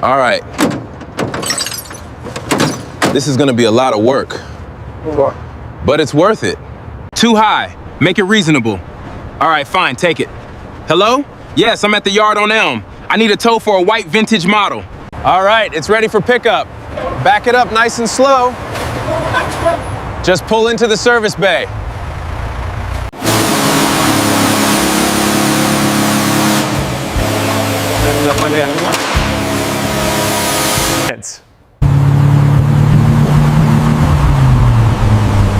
All right. This is gonna be a lot of work. What? But it's worth it. Too high. Make it reasonable. All right, fine, take it. Hello? Yes, I'm at the yard on Elm. I need a tow for a white vintage model. All right, it's ready for pickup. Back it up nice and slow. Just pull into the service bay.